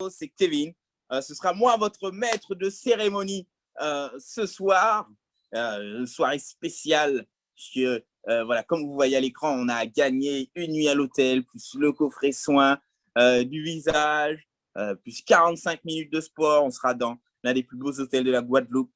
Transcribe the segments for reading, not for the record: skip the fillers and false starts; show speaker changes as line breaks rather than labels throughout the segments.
c'est Kevin. Ce sera moi, votre maître de cérémonie ce soir. Soirée spéciale. Puisque, voilà, comme vous voyez à l'écran, on a gagné une nuit à l'hôtel, plus le coffret soin du visage, plus 45 minutes de sport. On sera dans l'un des plus beaux hôtels de la Guadeloupe.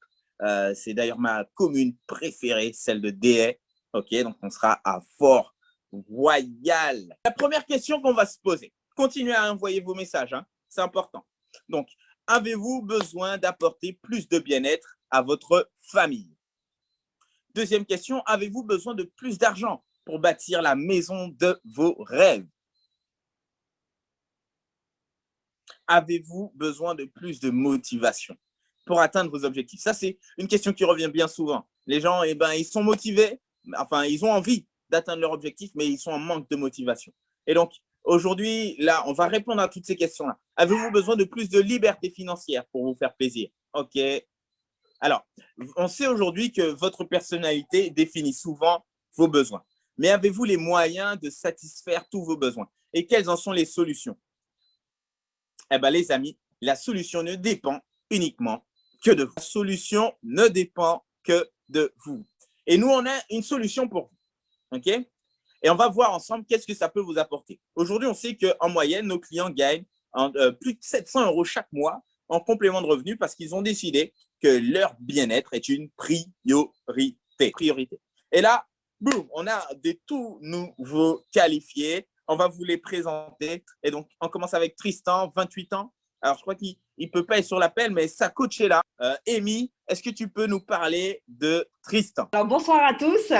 C'est d'ailleurs ma commune préférée, celle de Déhay. Ok, donc on sera à Fort-Royal. La première question qu'on va se poser, continuez à envoyer vos messages, hein, c'est important. Donc, avez-vous besoin d'apporter plus de bien-être à votre famille? Deuxième question, avez-vous besoin de plus d'argent pour bâtir la maison de vos rêves? Avez-vous besoin de plus de motivation pour atteindre vos objectifs? Ça, c'est une question qui revient bien souvent. Les gens, eh ben, ils sont motivés, enfin, ils ont envie d'atteindre leur objectif, mais ils sont en manque de motivation. Et donc, aujourd'hui, là, on va répondre à toutes ces questions-là. Avez-vous besoin de plus de liberté financière pour vous faire plaisir? OK. Alors, on sait aujourd'hui que votre personnalité définit souvent vos besoins. Mais avez-vous les moyens de satisfaire tous vos besoins? Et quelles en sont les solutions? Eh bien, les amis, la solution ne dépend uniquement que de vous. La solution ne dépend que de vous. Et nous, on a une solution pour vous. OK? Et on va voir ensemble qu'est-ce que ça peut vous apporter. Aujourd'hui, on sait qu'en moyenne, nos clients gagnent plus de 700 € chaque mois en complément de revenus parce qu'ils ont décidé que leur bien-être est une priorité. Et là, boum, on a des tout nouveaux qualifiés. On va vous les présenter. Et donc, on commence avec Tristan, 28 ans. Alors, je crois qu'il ne peut pas être sur l'appel, mais sa coach est là. Amy, est-ce que tu peux nous parler de Tristan?
Alors, bonsoir à tous.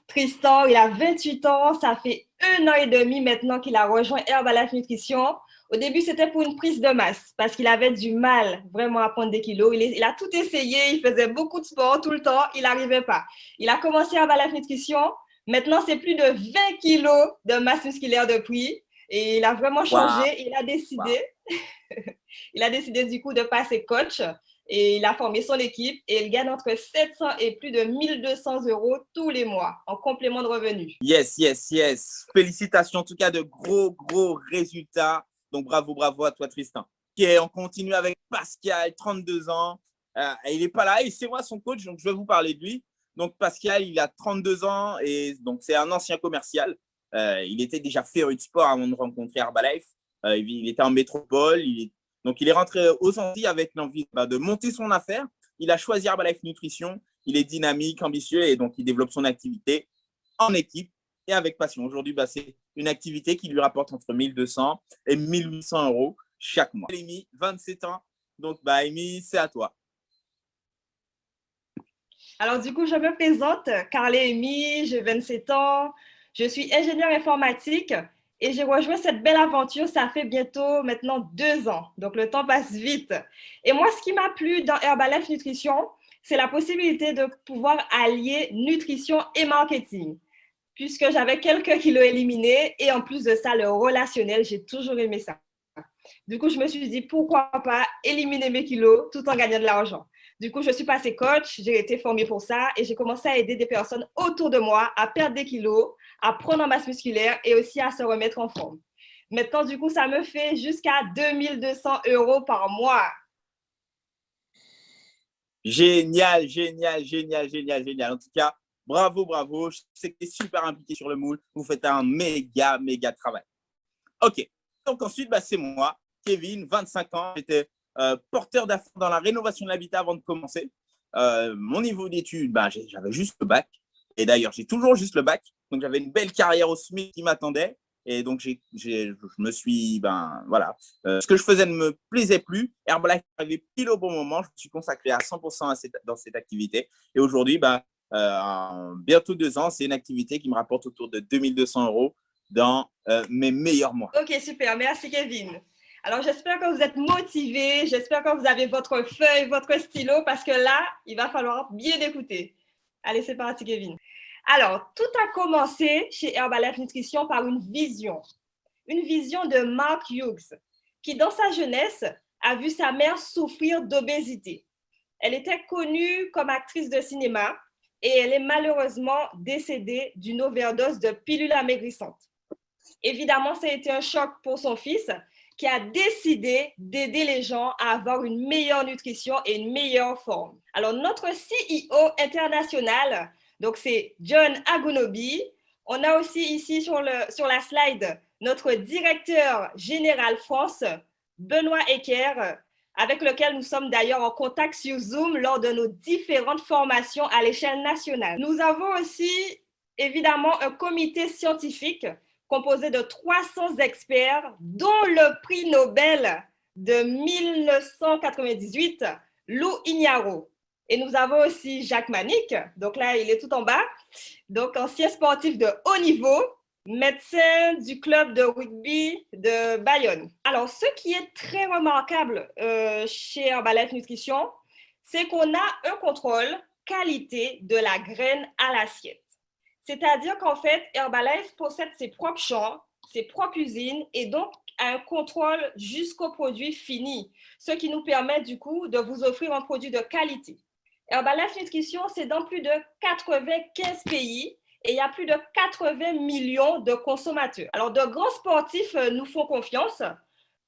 Tristan, il a 28 ans. Ça fait 1 an et demi maintenant qu'il a rejoint Herbalife Nutrition. Au début, c'était pour une prise de masse parce qu'il avait du mal vraiment à prendre des kilos. Il a tout essayé. Il faisait beaucoup de sport tout le temps. Il n'arrivait pas. Il a commencé Herbalife Nutrition. Maintenant, c'est plus de 20 kilos de masse musculaire depuis. Et il a vraiment changé. Wow. Il a décidé du coup de passer coach. Et il a formé son équipe et il gagne entre 700 et plus de 1200 € tous les mois en complément de revenus.
Yes. Félicitations, en tout cas, de gros résultats. Donc, bravo à toi, Tristan. Ok, on continue avec Pascal, 32 ans. Il n'est pas là et c'est moi son coach, donc je vais vous parler de lui. Donc, Pascal, il a 32 ans et donc c'est un ancien commercial. Il était déjà féru de sport avant de rencontrer Herbalife. Il était en métropole. Donc, il est rentré aux Antilles avec l'envie de monter son affaire. Il a choisi Herbalife Nutrition. Il est dynamique, ambitieux et donc il développe son activité en équipe et avec passion. Aujourd'hui, c'est une activité qui lui rapporte entre 1200 et 1800 € chaque mois. Amy, 27 ans. Donc, Amy, c'est à toi.
Alors, du coup, je me présente, Carla Amy, j'ai 27 ans. Je suis ingénieure informatique et j'ai rejoint cette belle aventure, ça fait bientôt maintenant 2 ans. Donc, le temps passe vite. Et moi, ce qui m'a plu dans Herbalife Nutrition, c'est la possibilité de pouvoir allier nutrition et marketing. Puisque j'avais quelques kilos éliminés et en plus de ça, le relationnel, j'ai toujours aimé ça. Du coup, je me suis dit, pourquoi pas éliminer mes kilos tout en gagnant de l'argent. Du coup, je suis passée coach, j'ai été formée pour ça et j'ai commencé à aider des personnes autour de moi à perdre des kilos, à prendre en masse musculaire et aussi à se remettre en forme. Maintenant, du coup, ça me fait jusqu'à 2200 € par mois.
Génial. En tout cas, bravo. Je sais que tu es super impliqué sur le moule. Vous faites un méga travail. OK. Donc ensuite, c'est moi, Kevin, 25 ans. J'étais porteur d'affaires dans la rénovation de l'habitat avant de commencer. Mon niveau d'études, j'avais juste le bac. Et d'ailleurs, j'ai toujours juste le bac. Donc, j'avais une belle carrière au SMIC qui m'attendait. Et donc, je me suis, voilà. Ce que je faisais ne me plaisait plus. Herbalife arrivait pile au bon moment. Je me suis consacré à 100% dans cette activité. Et aujourd'hui, bientôt 2 ans, c'est une activité qui me rapporte autour de 2200 € dans mes meilleurs mois.
Ok, super. Merci, Kevin. Alors, j'espère que vous êtes motivés. J'espère que vous avez votre feuille, votre stylo, parce que là, il va falloir bien écouter. Allez, c'est parti, Kevin. Alors, tout a commencé chez Herbalife Nutrition par une vision de Mark Hughes, qui, dans sa jeunesse, a vu sa mère souffrir d'obésité. Elle était connue comme actrice de cinéma et elle est malheureusement décédée d'une overdose de pilules amaigrissantes. Évidemment, ça a été un choc pour son fils qui a décidé d'aider les gens à avoir une meilleure nutrition et une meilleure forme. Alors, notre CEO international, donc c'est John Agunobi. On a aussi ici sur la slide notre directeur général France, Benoît Ecker, avec lequel nous sommes d'ailleurs en contact sur Zoom lors de nos différentes formations à l'échelle nationale. Nous avons aussi évidemment un comité scientifique composé de 300 experts, dont le prix Nobel de 1998, Lou Ignarro. Et nous avons aussi Jacques Manic, donc là, il est tout en bas, donc ancien sportif de haut niveau, médecin du club de rugby de Bayonne. Alors, ce qui est très remarquable chez Herbalife Nutrition, c'est qu'on a un contrôle qualité de la graine à l'assiette. C'est-à-dire qu'en fait, Herbalife possède ses propres champs, ses propres usines et donc un contrôle jusqu'au produit fini, ce qui nous permet du coup de vous offrir un produit de qualité. Herbalife Nutrition, c'est dans plus de 95 pays et il y a plus de 80 millions de consommateurs. Alors, de grands sportifs nous font confiance.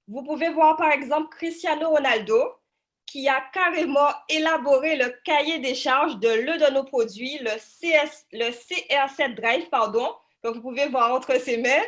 Vous pouvez voir par exemple Cristiano Ronaldo, qui a carrément élaboré le cahier des charges de l'un de nos produits, le CR7 Drive, que vous pouvez voir entre ses mains.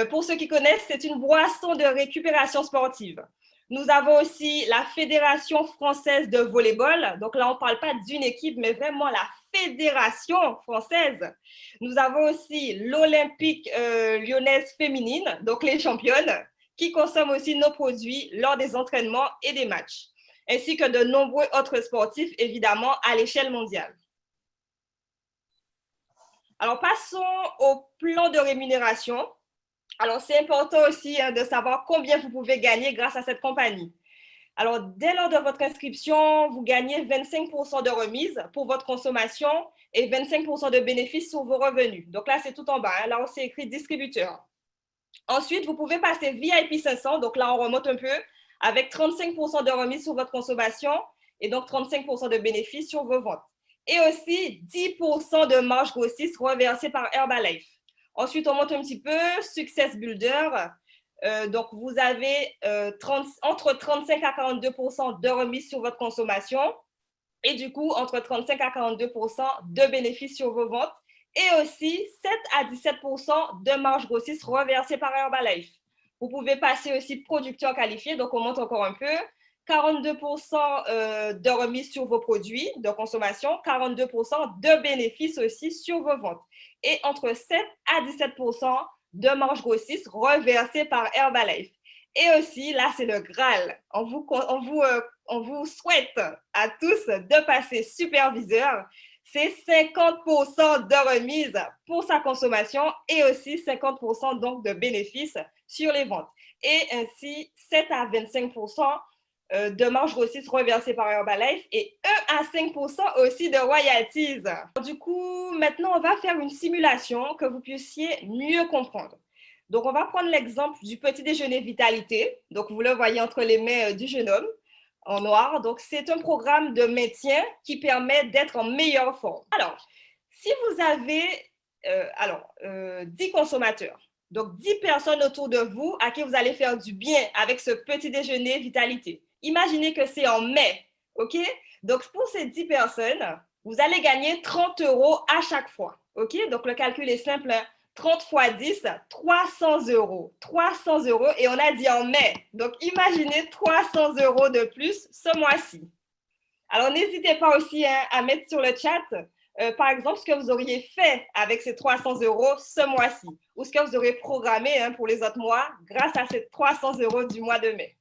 Pour ceux qui connaissent, c'est une boisson de récupération sportive. Nous avons aussi la Fédération française de volleyball. Donc là, on ne parle pas d'une équipe, mais vraiment la Fédération française. Nous avons aussi l'Olympique lyonnaise féminine, donc les championnes, qui consomment aussi nos produits lors des entraînements et des matchs, ainsi que de nombreux autres sportifs, évidemment, à l'échelle mondiale. Alors, passons au plan de rémunération. Alors, c'est important aussi de savoir combien vous pouvez gagner grâce à cette compagnie. Alors, dès lors de votre inscription, vous gagnez 25% de remise pour votre consommation et 25% de bénéfices sur vos revenus. Donc là, c'est tout en bas. Là, c'est écrit distributeur. Ensuite, vous pouvez passer VIP 500. Donc là, on remonte un peu avec 35% de remise sur votre consommation et donc 35% de bénéfices sur vos ventes. Et aussi 10% de marge grossiste reversée par Herbalife. Ensuite, on monte un petit peu, Success Builder. Donc, vous avez entre 35 à 42% de remise sur votre consommation et du coup, entre 35 à 42% de bénéfices sur vos ventes et aussi 7 à 17% de marge grossiste reversée par Herbalife. Vous pouvez passer aussi producteur qualifié, donc on monte encore un peu. 42% de remise sur vos produits de consommation, 42% de bénéfices aussi sur vos ventes et entre 7 à 17% de marge grossiste reversée par Herbalife. Et aussi, là, c'est le Graal. On vous souhaite à tous de passer superviseur. C'est 50% de remise pour sa consommation et aussi 50% donc de bénéfices sur les ventes. Et ainsi, 7 à 25% de marge grossiste reversée par Herbalife et 1 à 5% aussi de royalties. Du coup, maintenant, on va faire une simulation que vous puissiez mieux comprendre. Donc, on va prendre l'exemple du petit déjeuner vitalité. Donc, vous le voyez entre les mains du jeune homme en noir. Donc, c'est un programme de maintien qui permet d'être en meilleure forme. Alors, si vous avez 10 consommateurs, donc 10 personnes autour de vous à qui vous allez faire du bien avec ce petit déjeuner vitalité. Imaginez que c'est en mai, OK? Donc, pour ces 10 personnes, vous allez gagner 30 € à chaque fois, OK? Donc, le calcul est simple, 30 fois 10, 300 €. 300 € et on a dit en mai. Donc, imaginez 300 € de plus ce mois-ci. Alors, n'hésitez pas aussi à mettre sur le chat, par exemple, ce que vous auriez fait avec ces 300 € ce mois-ci ou ce que vous aurez programmé pour les autres mois grâce à ces 300 € du mois de mai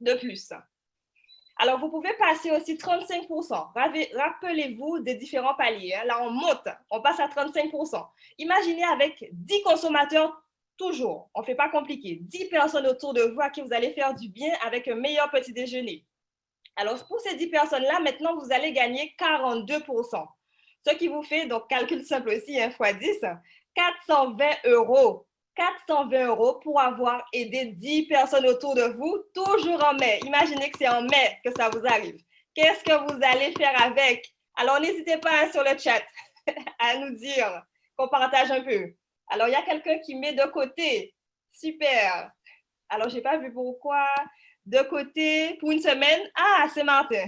de plus. Alors, vous pouvez passer aussi 35%. Rappelez-vous des différents paliers. Là, on monte, on passe à 35%. Imaginez avec 10 consommateurs toujours. On ne fait pas compliqué. 10 personnes autour de vous à qui vous allez faire du bien avec un meilleur petit déjeuner. Alors, pour ces 10 personnes-là, maintenant, vous allez gagner 42%. Ce qui vous fait, donc, calcul simple aussi, fois 10, 420 €. 420 € pour avoir aidé 10 personnes autour de vous, toujours en mai. Imaginez que c'est en mai que ça vous arrive. Qu'est-ce que vous allez faire avec? Alors, n'hésitez pas sur le chat à nous dire qu'on partage un peu. Alors, il y a quelqu'un qui met de côté. Super. Alors, je n'ai pas vu pourquoi. De côté, pour une semaine. Ah, c'est Martin.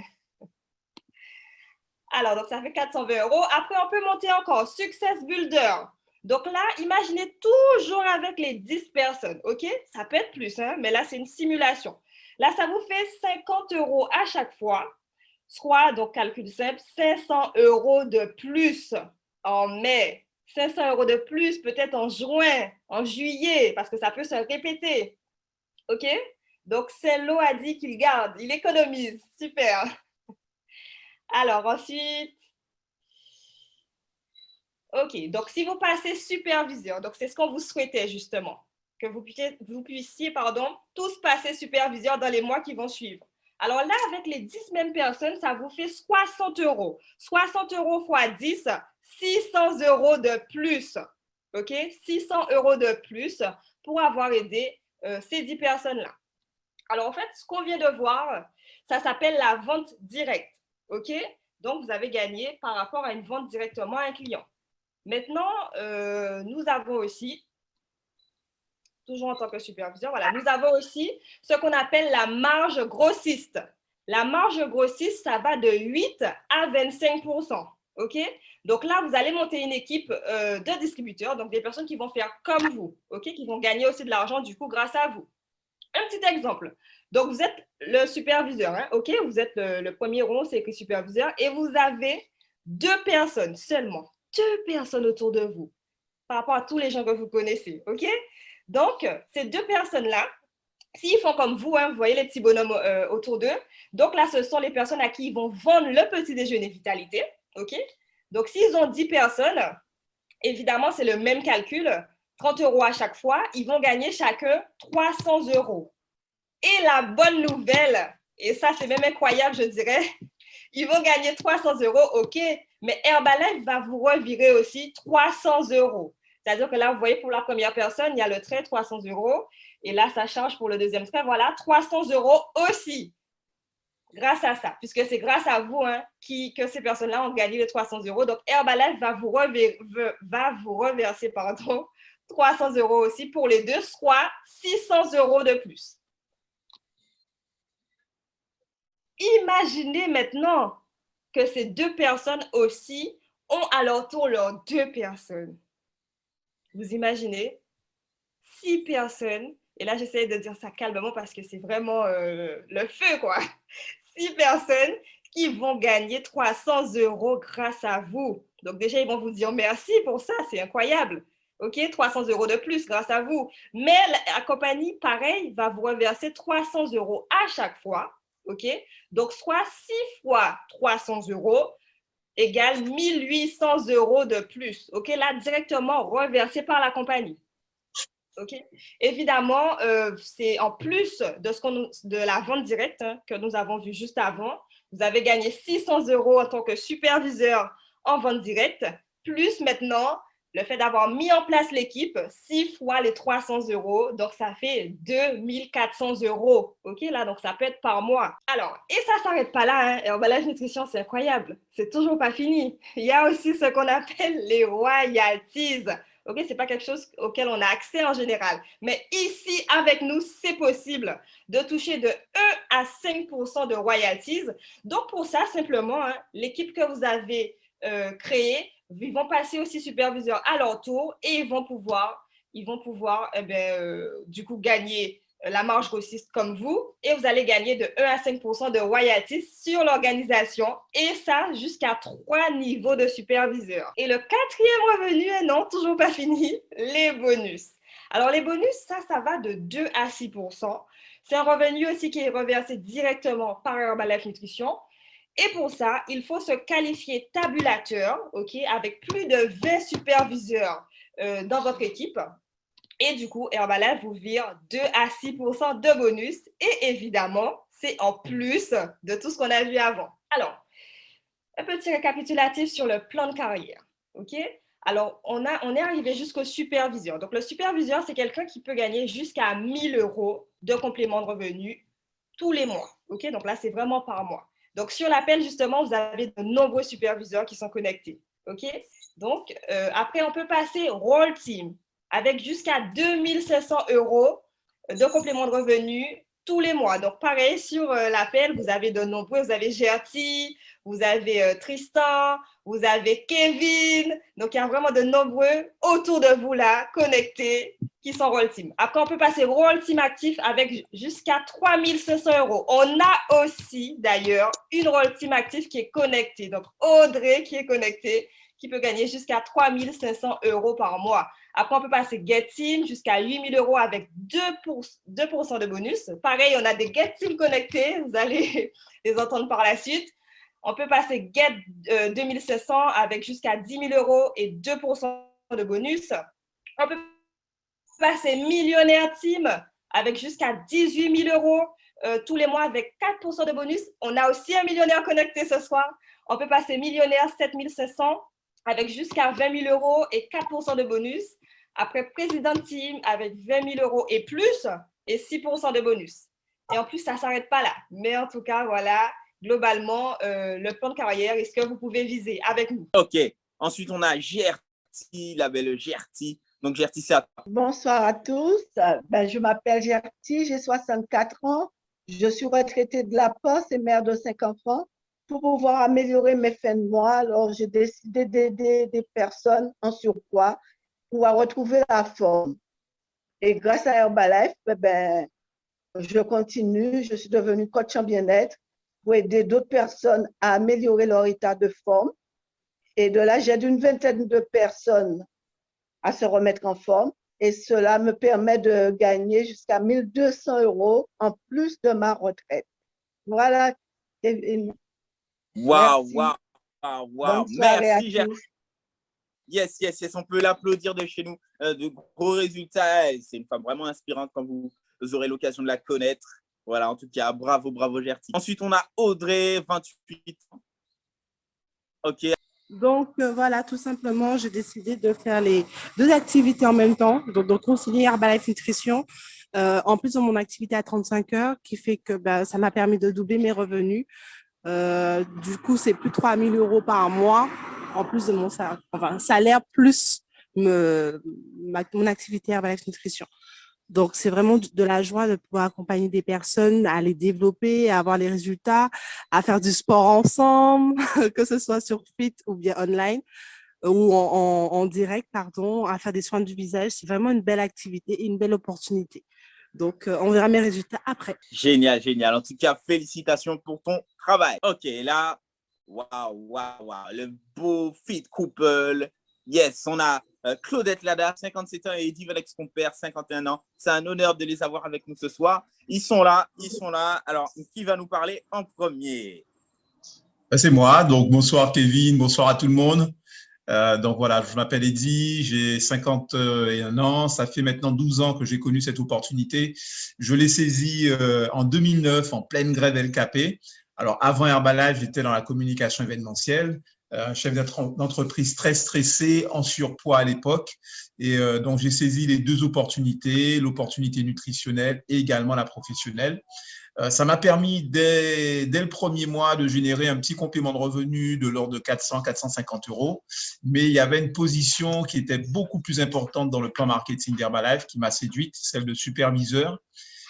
Alors, donc ça fait 420 euros. Après, on peut monter encore. Success Builder. Donc là, imaginez toujours avec les 10 personnes, OK? Ça peut être plus, hein, mais là, c'est une simulation. Là, ça vous fait 50 euros à chaque fois, soit, donc calcul simple, 500 euros de plus en mai, 500 euros de plus peut-être en juin, en juillet, parce que ça peut se répéter, OK? Donc, Cello a dit qu'il garde, il économise. Super. Alors, ensuite, OK, donc si vous passez superviseur, donc c'est ce qu'on vous souhaitait justement, que vous puissiez tous passer superviseur dans les mois qui vont suivre. Alors là, avec les 10 mêmes personnes, ça vous fait 60 euros. 60 euros fois 10, 600 euros de plus. OK? 600 euros de plus pour avoir aidé ces 10 personnes-là. Alors en fait, ce qu'on vient de voir, ça s'appelle la vente directe. OK? Donc, vous avez gagné par rapport à une vente directement à un client. Maintenant, nous avons aussi, toujours en tant que superviseur, voilà, nous avons aussi ce qu'on appelle la marge grossiste. La marge grossiste, ça va de 8 à 25%. OK? Donc là, vous allez monter une équipe de distributeurs, donc des personnes qui vont faire comme vous, OK? Qui vont gagner aussi de l'argent, du coup, grâce à vous. Un petit exemple. Donc, vous êtes le superviseur, hein? OK? Vous êtes le premier rond, c'est écrit superviseur, et vous avez 2 personnes seulement. 2 personnes autour de vous par rapport à tous les gens que vous connaissez, OK? Donc, ces 2 personnes-là, s'ils font comme vous, hein, vous voyez les petits bonhommes autour d'eux, donc là, ce sont les personnes à qui ils vont vendre le petit déjeuner vitalité, OK? Donc, s'ils ont 10 personnes, évidemment, c'est le même calcul, 30 euros à chaque fois, ils vont gagner chacun 300 euros. Et la bonne nouvelle, et ça, c'est même incroyable, je dirais, ils vont gagner 300 euros, OK, mais Herbalife va vous revirer aussi 300 euros. C'est-à-dire que là, vous voyez, pour la première personne, il y a le trait 300 euros. Et là, ça charge pour le deuxième trait. Voilà, 300 euros aussi. Grâce à ça, puisque c'est grâce à vous hein, que ces personnes-là ont gagné les 300 euros. Donc, Herbalife va vous reverser 300 euros aussi pour les deux, soit 600 euros de plus. Imaginez maintenant que ces 2 personnes aussi ont à leur tour leurs 2 personnes. Vous imaginez 6 personnes, et là j'essaie de dire ça calmement parce que c'est vraiment le feu quoi. 6 personnes qui vont gagner 300 euros grâce à vous. Donc déjà ils vont vous dire merci pour ça, c'est incroyable. OK, 300 euros de plus grâce à vous. Mais la compagnie, pareil, va vous reverser 300 euros à chaque fois. OK, donc soit 6 fois 300 euros égale 1800 euros de plus. OK, là, directement reversé par la compagnie. OK, évidemment, c'est en plus de la vente directe hein, que nous avons vu juste avant. Vous avez gagné 600 euros en tant que superviseur en vente directe, plus maintenant le fait d'avoir mis en place l'équipe, 6 fois les 300 euros, donc ça fait 2400 euros. OK, là, donc ça peut être par mois. Alors, et ça ne s'arrête pas là, hein. Herbalife Nutrition, c'est incroyable. C'est toujours pas fini. Il y a aussi ce qu'on appelle les royalties. OK, ce n'est pas quelque chose auquel on a accès en général. Mais ici, avec nous, c'est possible de toucher de 1 à 5% de royalties. Donc, pour ça, simplement, hein, l'équipe que vous avez créée, ils vont passer aussi superviseur à leur tour et ils vont pouvoir du coup, gagner la marge grossiste comme vous et vous allez gagner de 1 à 5% de royalties sur l'organisation et ça jusqu'à 3 niveaux de superviseur. Et le 4e revenu, non, toujours pas fini, les bonus. Alors les bonus, ça va de 2 à 6%. C'est un revenu aussi qui est reversé directement par Herbalife Nutrition. Et pour ça, il faut se qualifier tabulateur, OK, avec plus de 20 superviseurs dans votre équipe. Et du coup, Herbalife vous vire 2 à 6% de bonus. Et évidemment, c'est en plus de tout ce qu'on a vu avant. Alors, un petit récapitulatif sur le plan de carrière. OK? Alors, on est arrivé jusqu'au superviseur. Donc, le superviseur, c'est quelqu'un qui peut gagner jusqu'à 1 000 euros de complément de revenu tous les mois. OK? Donc là, c'est vraiment par mois. Donc, sur l'appel, justement, vous avez de nombreux superviseurs qui sont connectés. OK? Donc, après, on peut passer Role Team avec jusqu'à 2 500 euros de compléments de revenus tous les mois. Donc, pareil, sur l'appel, vous avez de nombreux, vous avez Gertie, vous avez Tristan, vous avez Kevin. Donc, il y a vraiment de nombreux autour de vous là, connectés, qui sont Roll Team. Après, on peut passer Roll Team actif avec jusqu'à 3 500 €. On a aussi, d'ailleurs, une Roll Team active qui est connectée. Donc, Audrey qui est connectée, qui peut gagner jusqu'à 3 500 € par mois. Après, on peut passer Get Team jusqu'à 8 000 € avec 2% de bonus. Pareil, on a des Get Team connectés. Vous allez les entendre par la suite. On peut passer Get 2500 avec jusqu'à 10 000 € et 2% de bonus. On peut passer Millionnaire Team avec jusqu'à 18 000 € tous les mois avec 4% de bonus. On a aussi un millionnaire connecté ce soir. On peut passer Millionnaire 7500 avec jusqu'à 20 000 € et 4% de bonus. Après, Président Team avec 20 000 € et plus et 6% de bonus. Et en plus, ça ne s'arrête pas là. Mais en tout cas, voilà, globalement, le plan de carrière est ce que vous pouvez viser avec nous.
OK. Ensuite, on a Gertie, la belle Gertie. Donc, Gertie, c'est à toi.
Bonsoir à tous. Je m'appelle Gertie, j'ai 64 ans. Je suis retraitée de la Poste et mère de 5 enfants. Pour pouvoir améliorer mes fins de mois, alors j'ai décidé d'aider des personnes en surpoids pour retrouver la forme. Et grâce à Herbalife, je continue, je suis devenue coach en bien-être pour aider d'autres personnes à améliorer leur état de forme. Et de là, j'aide une vingtaine de personnes à se remettre en forme. Et cela me permet de gagner jusqu'à 1 200 € en plus de ma retraite. Voilà, Kevin.
Waouh,
Merci.
waouh.
Bonne soirée
Merci,
à
Gertie.
tous.
Yes. On peut l'applaudir de chez nous. De gros résultats. C'est une femme vraiment inspirante quand vous aurez l'occasion de la connaître. Voilà, en tout cas, bravo, Gertie. Ensuite, on a Audrey, 28 ans. OK.
Donc, voilà, tout simplement, j'ai décidé de faire les deux activités en même temps, donc concilier Herbalife Nutrition, en plus de mon activité à 35 heures, qui fait que ça m'a permis de doubler mes revenus. Du coup, c'est plus de 3 000 € par mois, en plus de mon salaire, plus mon activité Herbalife Nutrition. Donc, c'est vraiment de la joie de pouvoir accompagner des personnes à les développer, à avoir les résultats, à faire du sport ensemble, que ce soit sur Fit ou bien online ou en direct, pardon, à faire des soins du visage. C'est vraiment une belle activité et une belle opportunité. Donc, on verra mes résultats après.
Génial. En tout cas, félicitations pour ton travail. OK, là, waouh. Le beau fit couple. Yes, on a Claudette Lada, 57 ans, et Eddie Alex Compère, 51 ans. C'est un honneur de les avoir avec nous ce soir. Ils sont là. Alors, qui va nous parler en premier?
C'est moi. Donc, bonsoir Kevin, bonsoir à tout le monde. Donc voilà, je m'appelle Eddy, j'ai 51 ans. Ça fait maintenant 12 ans que j'ai connu cette opportunité. Je l'ai saisie en 2009 en pleine grève LKP. Alors, avant Herbalife, j'étais dans la communication événementielle, chef d'entreprise très stressé, en surpoids à l'époque. Et donc, j'ai saisi les deux opportunités, l'opportunité nutritionnelle et également la professionnelle. Ça m'a permis, dès le premier mois, de générer un petit complément de revenu de l'ordre de 400-450 €. Mais il y avait une position qui était beaucoup plus importante dans le plan marketing d'Herbalife qui m'a séduite, celle de superviseur,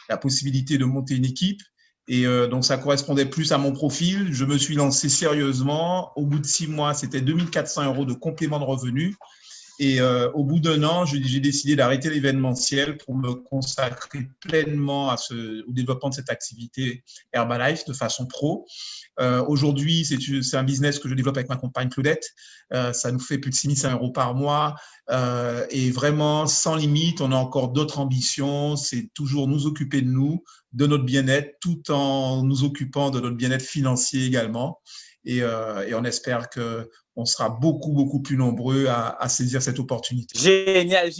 la possibilité de monter une équipe. Et donc, ça correspondait plus à mon profil. Je me suis lancé sérieusement. Au bout de 6 mois, c'était 2 400 € de complément de revenu. Et au bout d'un an, j'ai décidé d'arrêter l'événementiel pour me consacrer pleinement au développement de cette activité Herbalife de façon pro. Aujourd'hui, c'est un business que je développe avec ma compagne Claudette. Ça nous fait plus de 6 500 € par mois. Et vraiment, sans limite, on a encore d'autres ambitions. C'est toujours nous occuper de nous, de notre bien-être, tout en nous occupant de notre bien-être financier également. Et on espère qu'on sera beaucoup plus nombreux à saisir cette opportunité.
Génial.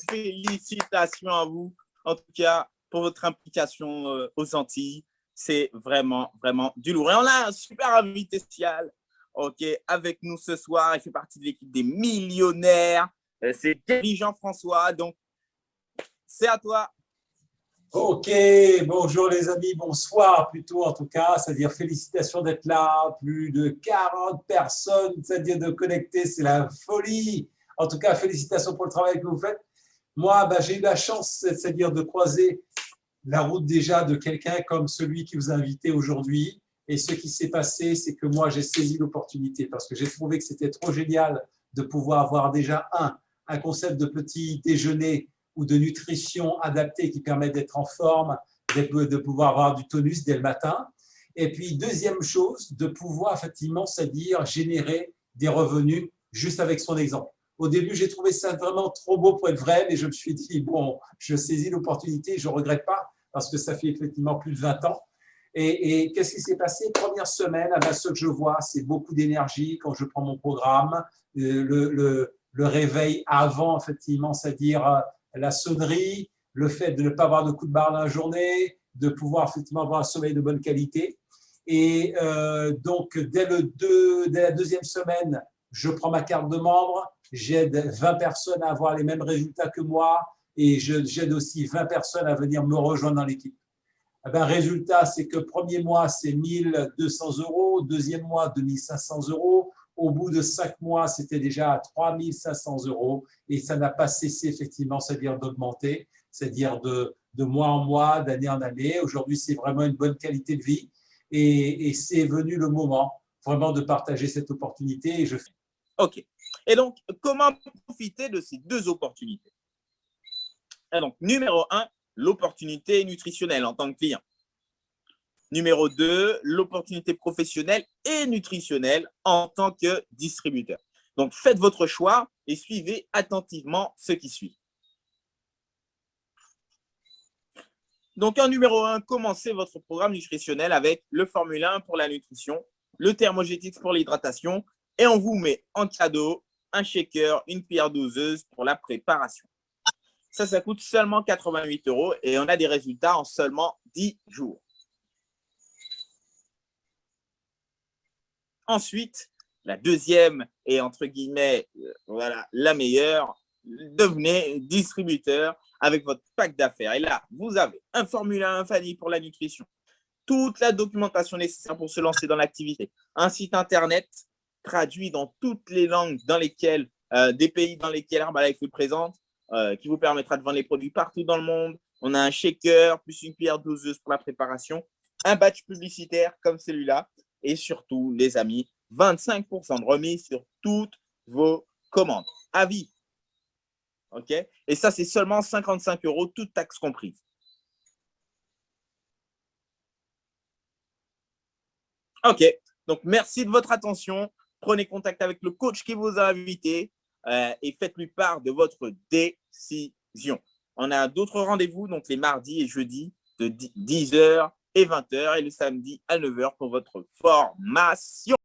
Félicitations à vous, en tout cas, pour votre implication aux Antilles. C'est vraiment du lourd. Et on a un super invité spécial, OK, avec nous ce soir. Il fait partie de l'équipe des millionnaires. C'est Gary Jean-François. Donc, c'est à toi.
Ok, bonjour les amis, bonsoir plutôt en tout cas, c'est-à-dire félicitations d'être là, plus de 40 personnes, c'est-à-dire de connecter, c'est la folie. En tout cas, félicitations pour le travail que vous faites. Moi, j'ai eu la chance, c'est-à-dire de croiser la route déjà de quelqu'un comme celui qui vous a invité aujourd'hui. Et ce qui s'est passé, c'est que moi, j'ai saisi l'opportunité parce que j'ai trouvé que c'était trop génial de pouvoir avoir déjà un concept de petit déjeuner ou de nutrition adaptée qui permet d'être en forme, de pouvoir avoir du tonus dès le matin. Et puis, deuxième chose, de pouvoir effectivement, c'est-à-dire générer des revenus juste avec son exemple. Au début, j'ai trouvé ça vraiment trop beau pour être vrai, mais je me suis dit, bon, je saisis l'opportunité, je ne regrette pas parce que ça fait effectivement plus de 20 ans. Et qu'est-ce qui s'est passé? Première semaine, ce que je vois, c'est beaucoup d'énergie quand je prends mon programme, le réveil avant, effectivement, c'est-à-dire la sonnerie, le fait de ne pas avoir de coup de barre dans la journée, de pouvoir effectivement avoir un sommeil de bonne qualité. Et donc, dès la deuxième semaine, je prends ma carte de membre, j'aide 20 personnes à avoir les mêmes résultats que moi et j'aide aussi 20 personnes à venir me rejoindre dans l'équipe. Eh bien, résultat, c'est que premier mois, c'est 1 200 €, deuxième mois, 2 500 €. Au bout de 5 mois, c'était déjà à 3 500 € et ça n'a pas cessé effectivement, c'est-à-dire d'augmenter, c'est-à-dire de mois en mois, d'année en année. Aujourd'hui, c'est vraiment une bonne qualité de vie et c'est venu le moment vraiment de partager cette opportunité. Et je...
OK. Et donc, comment profiter de ces deux opportunités? Et donc, numéro 1, l'opportunité nutritionnelle en tant que client. Numéro 2, l'opportunité professionnelle et nutritionnelle en tant que distributeur. Donc, faites votre choix et suivez attentivement ce qui suit. Donc, en numéro 1, commencez votre programme nutritionnel avec le Formule 1 pour la nutrition, le Thermogétix pour l'hydratation et on vous met en cadeau un shaker, une cuillère doseuse pour la préparation. Ça coûte seulement 88 € et on a des résultats en seulement 10 jours. Ensuite, la deuxième et entre guillemets, voilà, la meilleure, devenez distributeur avec votre pack d'affaires. Et là, vous avez un Formule 1 Fanny pour la nutrition, toute la documentation nécessaire pour se lancer dans l'activité, un site internet traduit dans toutes les langues dans lesquelles, des pays dans lesquels Herbalife vous présente, qui vous permettra de vendre les produits partout dans le monde. On a un shaker, plus une cuillère doseuse pour la préparation, un badge publicitaire comme celui-là, et surtout, les amis, 25% de remise sur toutes vos commandes. À vie. OK? Et ça, c'est seulement 55 €, toutes taxes comprises. OK. Donc, merci de votre attention. Prenez contact avec le coach qui vous a invité et faites-lui part de votre décision. On a d'autres rendez-vous, donc les mardis et jeudis de 10 h et 20 h et le samedi à 9 h pour votre formation.